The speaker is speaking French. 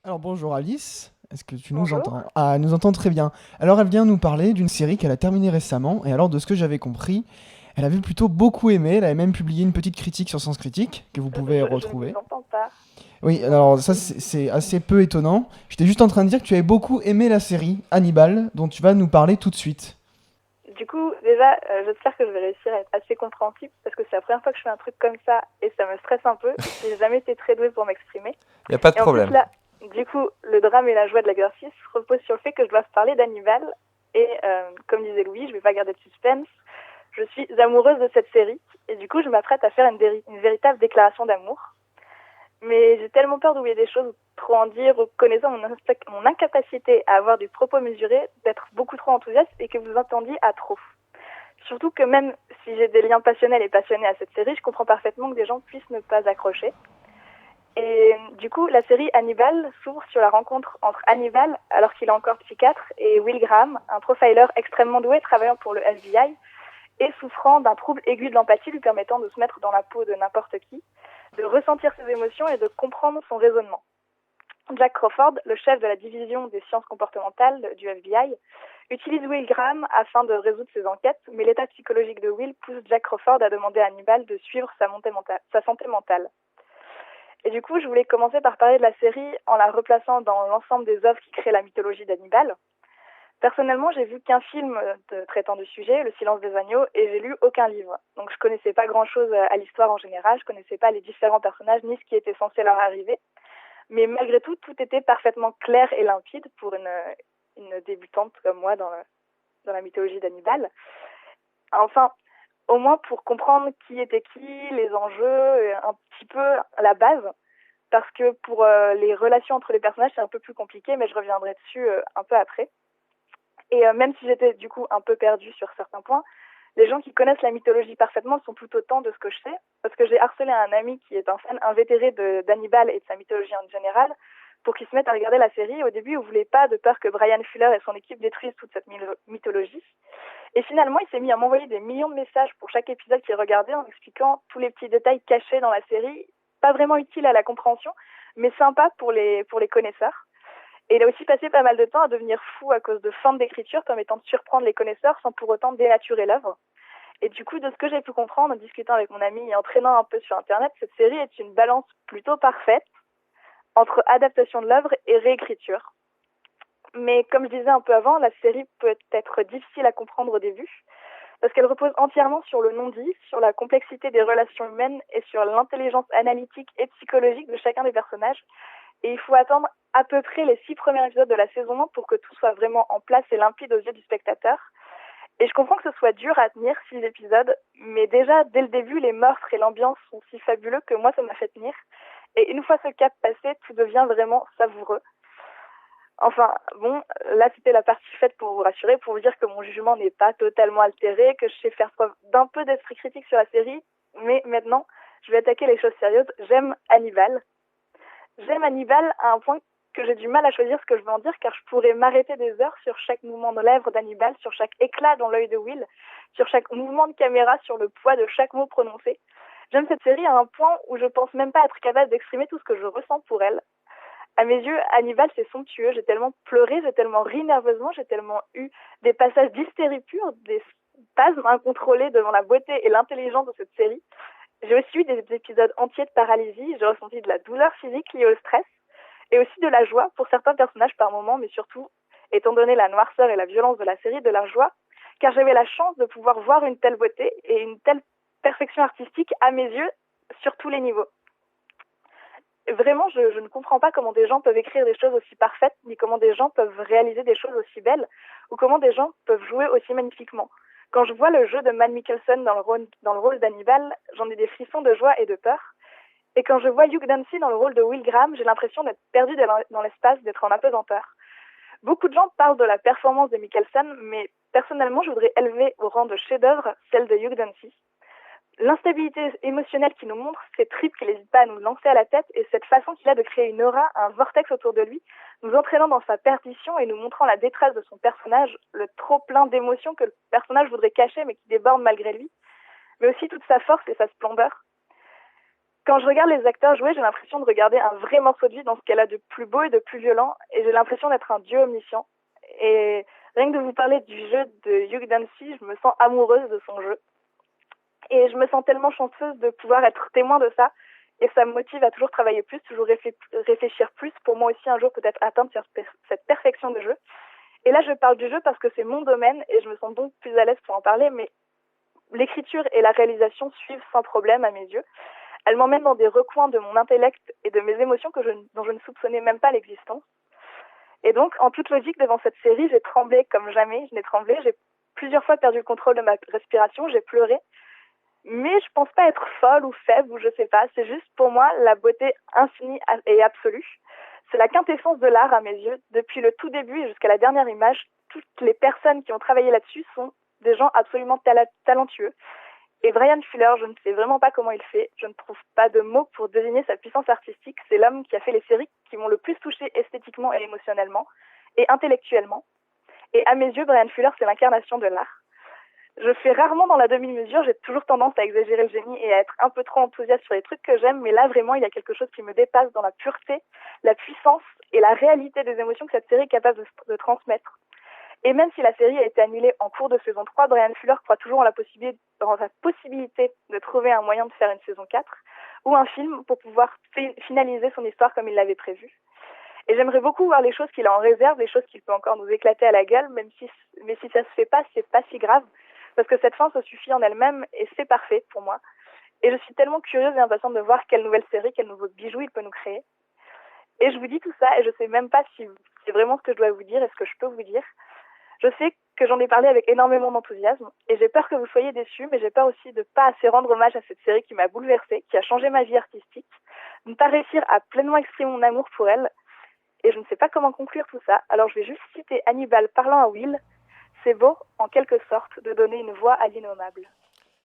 Alors bonjour Alice, est-ce que tu nous Bonjour. entends? Ah, elle nous entend très bien. Alors elle vient nous parler d'une série qu'elle a terminée récemment, et alors de ce que j'avais compris, elle avait plutôt beaucoup aimé, elle avait même publié une petite critique sur Sens Critique, que vous pouvez Je ne vous retrouver. entends pas. Je Oui, vous entends alors ça plus. c'est assez peu étonnant. J'étais juste en train de dire que tu avais beaucoup aimé la série Hannibal, dont tu vas nous parler tout de suite. Du coup, déjà, j'espère que je vais réussir à être assez compréhensible parce que c'est la première fois que je fais un truc comme ça et ça me stresse un peu. J'ai jamais été très douée pour m'exprimer. Il n'y a pas de Et en plus, problème. là, du coup, le drame et la joie de l'exercice reposent sur le fait que je dois parler d'Hannibal. Et comme disait Louis, je vais pas garder de suspense. Je suis amoureuse de cette série et du coup, je m'apprête à faire une véritable déclaration d'amour. Mais j'ai tellement peur d'oublier des choses, trop en dire, connaissant mon incapacité à avoir du propos mesuré, d'être beaucoup trop enthousiaste et que vous entendiez à trop. Surtout que même si j'ai des liens passionnels et passionnés à cette série, je comprends parfaitement que des gens puissent ne pas accrocher. Et du coup, la série Hannibal s'ouvre sur la rencontre entre Hannibal, alors qu'il est encore psychiatre, et Will Graham, un profiler extrêmement doué travaillant pour le FBI et souffrant d'un trouble aigu de l'empathie lui permettant de se mettre dans la peau de n'importe qui, de ressentir ses émotions et de comprendre son raisonnement. Jack Crawford, le chef de la division des sciences comportementales du FBI, utilise Will Graham afin de résoudre ses enquêtes, mais l'état psychologique de Will pousse Jack Crawford à demander à Hannibal de suivre sa santé mentale. Et du coup, je voulais commencer par parler de la série en la replaçant dans l'ensemble des œuvres qui créent la mythologie d'Hannibal. Personnellement, j'ai vu qu'un film traitant du sujet, Le Silence des agneaux, et j'ai lu aucun livre. Donc je connaissais pas grand-chose à l'histoire en général, je connaissais pas les différents personnages ni ce qui était censé leur arriver. Mais malgré tout, tout était parfaitement clair et limpide pour une débutante comme moi dans la mythologie d'Hannibal. Enfin, au moins pour comprendre qui était qui, les enjeux, un petit peu la base. Parce que pour les relations entre les personnages, c'est un peu plus compliqué, mais je reviendrai dessus un peu après. Et même si j'étais du coup un peu perdue sur certains points, les gens qui connaissent la mythologie parfaitement sont tout autant de ce que je sais, parce que j'ai harcelé un ami qui est un fan invétéré d'Hannibal et de sa mythologie en général, pour qu'il se mette à regarder la série. Au début, il ne voulait pas, de peur que Brian Fuller et son équipe détruisent toute cette mythologie. Et finalement, il s'est mis à m'envoyer des millions de messages pour chaque épisode qu'il regardait en expliquant tous les petits détails cachés dans la série, pas vraiment utiles à la compréhension, mais sympas pour les connaisseurs. Et il a aussi passé pas mal de temps à devenir fou à cause de feintes d'écriture permettant de surprendre les connaisseurs sans pour autant dénaturer l'œuvre. Et du coup, de ce que j'ai pu comprendre en discutant avec mon ami et en traînant un peu sur Internet, cette série est une balance plutôt parfaite entre adaptation de l'œuvre et réécriture. Mais comme je disais un peu avant, la série peut être difficile à comprendre au début, parce qu'elle repose entièrement sur le non-dit, sur la complexité des relations humaines et sur l'intelligence analytique et psychologique de chacun des personnages. Et il faut attendre à peu près les 6 premiers épisodes de la saison 1 pour que tout soit vraiment en place et limpide aux yeux du spectateur. Et je comprends que ce soit dur à tenir 6 épisodes, mais déjà, dès le début, les meurtres et l'ambiance sont si fabuleux que moi, ça m'a fait tenir. Et une fois ce cap passé, tout devient vraiment savoureux. Enfin, bon, là, c'était la partie faite pour vous rassurer, pour vous dire que mon jugement n'est pas totalement altéré, que je sais faire preuve d'un peu d'esprit critique sur la série, mais maintenant, je vais attaquer les choses sérieuses. J'aime Hannibal à un point que j'ai du mal à choisir ce que je veux en dire, car je pourrais m'arrêter des heures sur chaque mouvement de lèvres d'Hannibal, sur chaque éclat dans l'œil de Will, sur chaque mouvement de caméra, sur le poids de chaque mot prononcé. J'aime cette série à un point où je pense même pas être capable d'exprimer tout ce que je ressens pour elle. À mes yeux, Hannibal, c'est somptueux. J'ai tellement pleuré, j'ai tellement ri nerveusement, j'ai tellement eu des passages d'hystérie pure, des spasmes incontrôlés devant la beauté et l'intelligence de cette série. J'ai aussi eu des épisodes entiers de paralysie, j'ai ressenti de la douleur physique liée au stress, et aussi de la joie pour certains personnages par moments, mais surtout, étant donné la noirceur et la violence de la série, de la joie, car j'avais la chance de pouvoir voir une telle beauté et une telle perfection artistique à mes yeux sur tous les niveaux. Vraiment, je ne comprends pas comment des gens peuvent écrire des choses aussi parfaites, ni comment des gens peuvent réaliser des choses aussi belles, ou comment des gens peuvent jouer aussi magnifiquement. Quand je vois le jeu de Matt Mikkelsen dans le rôle d'Hannibal, j'en ai des frissons de joie et de peur. Et quand je vois Hugh Dancy dans le rôle de Will Graham, j'ai l'impression d'être perdu dans l'espace, d'être en apesanteur. Beaucoup de gens parlent de la performance de Mikkelsen, mais personnellement, je voudrais élever au rang de chef-d'œuvre celle de Hugh Dancy. L'instabilité émotionnelle qu'il nous montre, ces tripes qu'il n'hésite pas à nous lancer à la tête et cette façon qu'il a de créer une aura, un vortex autour de lui, nous entraînant dans sa perdition et nous montrant la détresse de son personnage, le trop plein d'émotions que le personnage voudrait cacher mais qui déborde malgré lui, mais aussi toute sa force et sa splendeur. Quand je regarde les acteurs jouer, j'ai l'impression de regarder un vrai morceau de vie dans ce qu'elle a de plus beau et de plus violent, et j'ai l'impression d'être un dieu omniscient. Et rien que de vous parler du jeu de Hugh Dancy, je me sens amoureuse de son jeu. Et je me sens tellement chanceuse de pouvoir être témoin de ça, et ça me motive à toujours travailler plus, toujours réfléchir plus, pour moi aussi un jour peut-être atteindre cette perfection de jeu. Et là, je parle du jeu parce que c'est mon domaine, et je me sens donc plus à l'aise pour en parler, mais l'écriture et la réalisation suivent sans problème à mes yeux. Elle m'emmène dans des recoins de mon intellect et de mes émotions dont je ne soupçonnais même pas l'existence. Et donc, en toute logique, devant cette série, j'ai tremblé comme jamais. Je n'ai tremblé. J'ai plusieurs fois perdu le contrôle de ma respiration. J'ai pleuré. Mais je pense pas être folle ou faible ou je sais pas. C'est juste pour moi la beauté infinie et absolue. C'est la quintessence de l'art à mes yeux. Depuis le tout début et jusqu'à la dernière image, toutes les personnes qui ont travaillé là-dessus sont des gens absolument talentueux. Et Bryan Fuller, je ne sais vraiment pas comment il fait. Je ne trouve pas de mots pour désigner sa puissance artistique. C'est l'homme qui a fait les séries qui m'ont le plus touché esthétiquement et émotionnellement et intellectuellement. Et à mes yeux, Bryan Fuller, c'est l'incarnation de l'art. Je fais rarement dans la demi-mesure. J'ai toujours tendance à exagérer le génie et à être un peu trop enthousiaste sur les trucs que j'aime. Mais là, vraiment, il y a quelque chose qui me dépasse dans la pureté, la puissance et la réalité des émotions que cette série est capable de transmettre. Et même si la série a été annulée en cours de saison 3, Bryan Fuller croit toujours en la possibilité de trouver un moyen de faire une saison 4 ou un film pour pouvoir finaliser son histoire comme il l'avait prévu. Et j'aimerais beaucoup voir les choses qu'il a en réserve, les choses qu'il peut encore nous éclater à la gueule, mais si ça se fait pas, c'est pas si grave, parce que cette fin se suffit en elle-même et c'est parfait pour moi. Et je suis tellement curieuse et impatiente de voir quelle nouvelle série, quel nouveau bijou il peut nous créer. Et je vous dis tout ça et je sais même pas si c'est vraiment ce que je dois vous dire et ce que je peux vous dire. Je sais que j'en ai parlé avec énormément d'enthousiasme et j'ai peur que vous soyez déçus, mais j'ai peur aussi de ne pas assez rendre hommage à cette série qui m'a bouleversée, qui a changé ma vie artistique, de ne pas réussir à pleinement exprimer mon amour pour elle. Et je ne sais pas comment conclure tout ça, alors je vais juste citer Hannibal parlant à Will. C'est beau, en quelque sorte, de donner une voix à l'innommable.